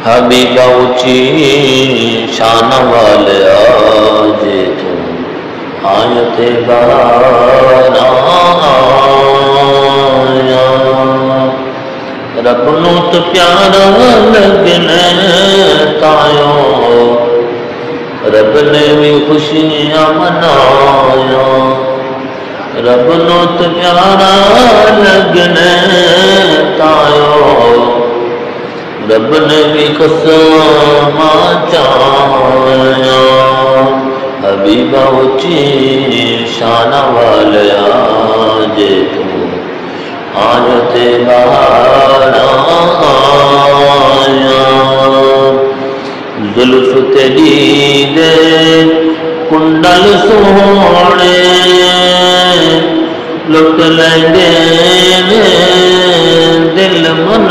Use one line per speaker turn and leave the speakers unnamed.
Habiba ऊंची शान वाले आज तू आयते बारा आया। रब नू तो प्यारा लगने तायो रब ने भी खुशियां मनाया। रब नू तो प्यारा लगने तायो रब ने भी कसम चाया। हबीबा ऊंची शान वाले आज तू आयते बारा आया। जुल्फ तेरी दे कुंडल सोने लुट लेंदे दिल मन